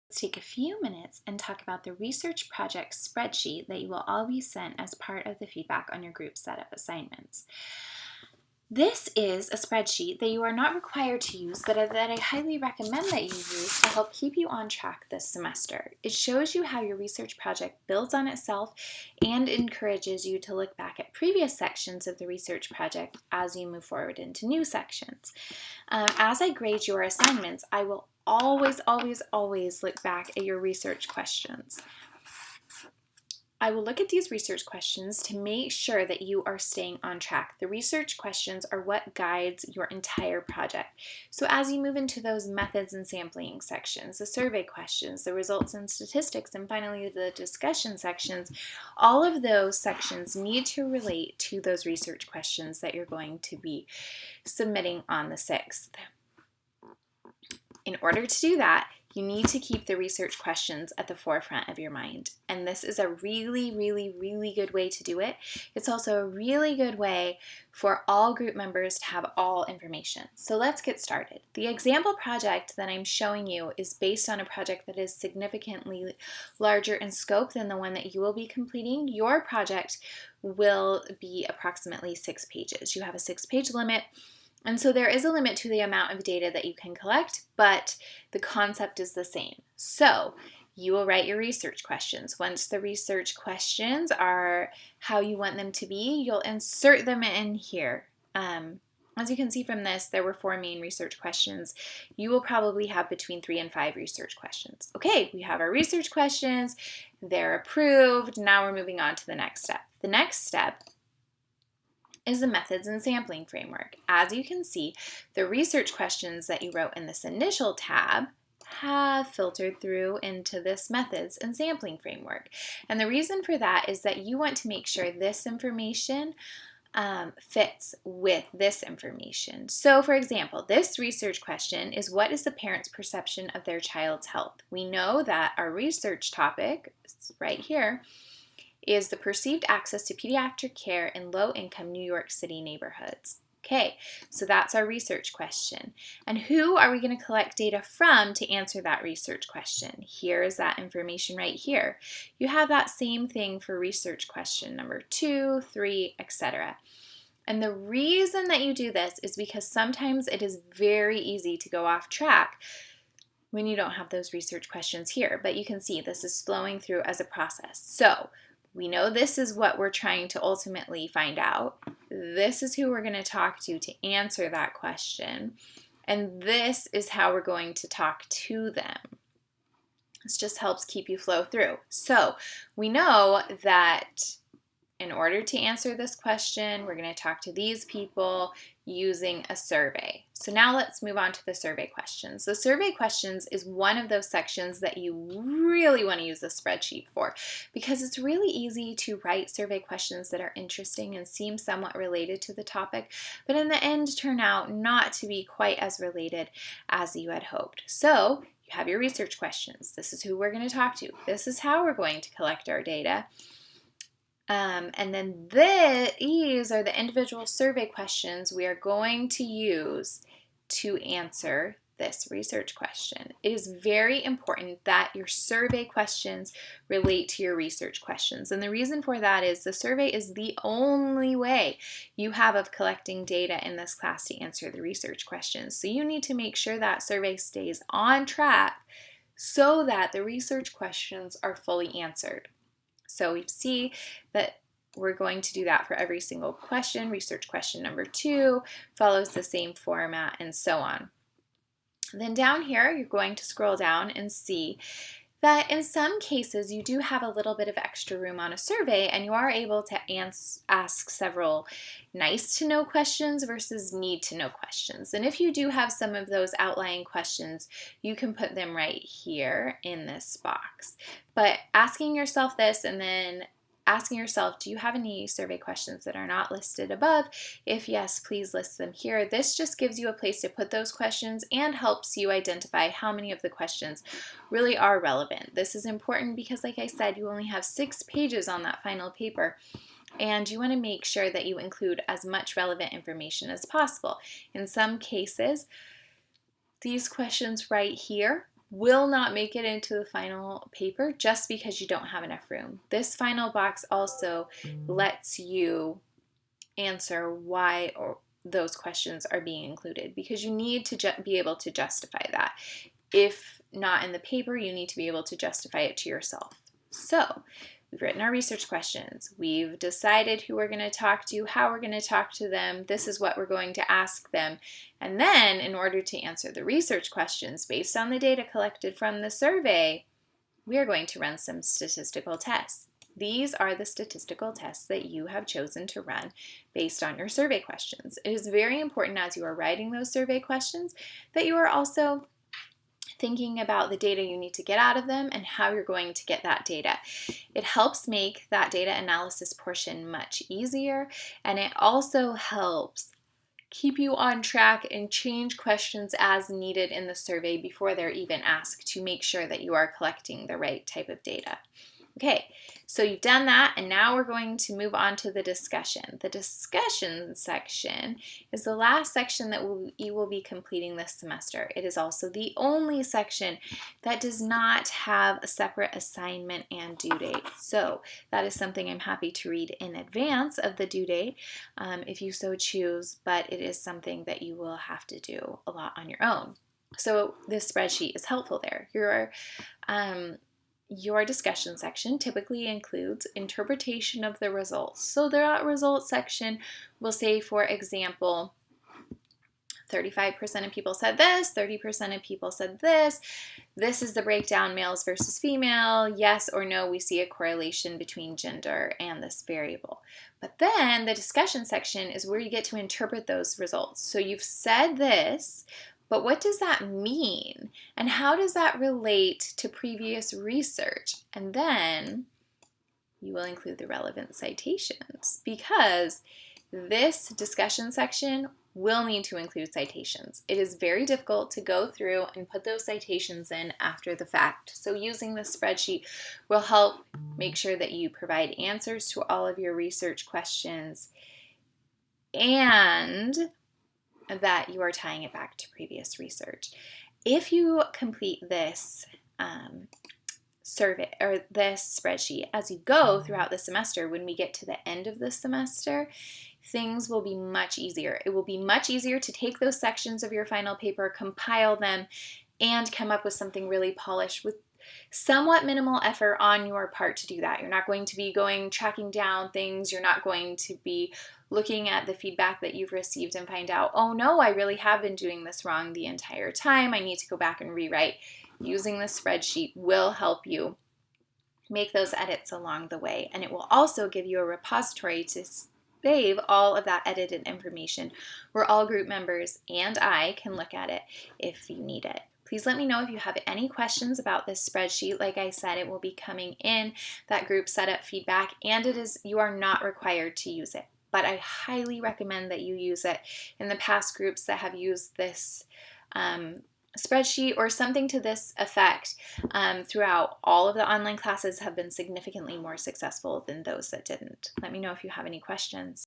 Let's take a few minutes and talk about the research project spreadsheet that you will all be sent as part of the feedback on your group setup assignments. This is a spreadsheet that you are not required to use, but that I highly recommend that you use to help keep you on track this semester. It shows you how your research project builds on itself and encourages you to look back at previous sections of the research project as you move forward into new sections. As I grade your assignments, I will always look back at your research questions. I will look at these research questions to make sure that you are staying on track. The research questions are what guides your entire project. So as you move into those methods and sampling sections, the survey questions, the results and statistics, and finally the discussion sections, all of those sections need to relate to those research questions that you're going to be submitting on the 6th. In order to do that, you need to keep the research questions at the forefront of your mind. And this is a really good way to do it. It's also a really good way for all group members to have all information. So let's get started. The example project that I'm showing you is based on a project that is significantly larger in scope than the one that you will be completing. Your project will be approximately 6 pages. You have a 6-page limit. And so there is a limit to the amount of data that you can collect, but the concept is the same. So you will write your research questions. Once the research questions are how you want them to be, you'll insert them in here. As you can see from this, there were 4 main research questions. You will probably have between 3 and 5 research questions. Okay, we have our research questions. They're approved. Now we're moving on to the next step. The next step is the methods and sampling framework. As you can see, the research questions that you wrote in this initial tab have filtered through into this methods and sampling framework. And the reason for that is that you want to make sure this information fits with this information. So for example, this research question is, what is the parent's perception of their child's health? We know that our research topic is right here is the perceived access to pediatric care in low-income New York City neighborhoods. Okay, so that's our research question. And who are we going to collect data from to answer that research question? Here is that information right here. You have that same thing for research question number 2, 3, etc. And the reason that you do this is because sometimes it is very easy to go off track when you don't have those research questions here. But you can see this is flowing through as a process. So we know this is what we're trying to ultimately find out. This is who we're going to talk to answer that question. And this is how we're going to talk to them. This just helps keep you flow through. So we know that in order to answer this question, we're going to talk to these people using a survey. So now let's move on to the survey questions. The survey questions is one of those sections that you really want to use the spreadsheet for, because it's really easy to write survey questions that are interesting and seem somewhat related to the topic, but in the end turn out not to be quite as related as you had hoped. So you have your research questions. This is who we're going to talk to. This is how we're going to collect our data. And then these are the individual survey questions we are going to use to answer this research question. It is very important that your survey questions relate to your research questions. And the reason for that is the survey is the only way you have of collecting data in this class to answer the research questions. So you need to make sure that survey stays on track so that the research questions are fully answered. So we see that we're going to do that for every single question. Research question number 2 follows the same format and so on. Then down here, you're going to scroll down and see that in some cases you do have a little bit of extra room on a survey and you are able to ask several nice to know questions versus need to know questions. And if you do have some of those outlying questions, you can put them right here in this box. But asking yourself this and then asking yourself, do you have any survey questions that are not listed above? If yes, please list them here. This just gives you a place to put those questions and helps you identify how many of the questions really are relevant. This is important because, like I said, you only have 6 pages on that final paper, and you want to make sure that you include as much relevant information as possible. In some cases, these questions right here will not make it into the final paper just because you don't have enough room. This final box also lets you answer why those questions are being included, because you need to be able to justify that. If not in the paper, you need to be able to justify it to yourself. So we've written our research questions. We've decided who we're going to talk to, how we're going to talk to them. This is what we're going to ask them. And then in order to answer the research questions based on the data collected from the survey, we are going to run some statistical tests. These are the statistical tests that you have chosen to run based on your survey questions. It is very important as you are writing those survey questions that you are also thinking about the data you need to get out of them and how you're going to get that data. It helps make that data analysis portion much easier, and it also helps keep you on track and change questions as needed in the survey before they're even asked to make sure that you are collecting the right type of data. Okay, so you've done that, and now we're going to move on to the discussion. The discussion section is the last section that you will be completing this semester. It is also the only section that does not have a separate assignment and due date. So that is something I'm happy to read in advance of the due date if you so choose, but it is something that you will have to do a lot on your own. So this spreadsheet is helpful there. Your discussion section typically includes interpretation of the results. So that results section will say, for example, 35% of people said this, 30% of people said this. This is the breakdown, males versus female. Yes or no, we see a correlation between gender and this variable. But then the discussion section is where you get to interpret those results. So you've said this, but what does that mean? And how does that relate to previous research? And then you will include the relevant citations, because this discussion section will need to include citations. It is very difficult to go through and put those citations in after the fact. So using this spreadsheet will help make sure that you provide answers to all of your research questions and that you are tying it back to previous research. If you complete this survey or this spreadsheet as you go throughout the semester, when we get to the end of the semester, things will be much easier. It will be much easier to take those sections of your final paper, compile them, and come up with something really polished with somewhat minimal effort on your part to do that. You're not going to be tracking down things. You're not going to be looking at the feedback that you've received and find out, oh no, I really have been doing this wrong the entire time. I need to go back and rewrite. Using the spreadsheet will help you make those edits along the way, and it will also give you a repository to save all of that edited information where all group members and I can look at it if you need it. Please let me know if you have any questions about this spreadsheet. Like I said, it will be coming in that group setup feedback, and you are not required to use it, but I highly recommend that you use it. In the past, groups that have used this spreadsheet or something to this effect throughout all of the online classes have been significantly more successful than those that didn't. Let me know if you have any questions.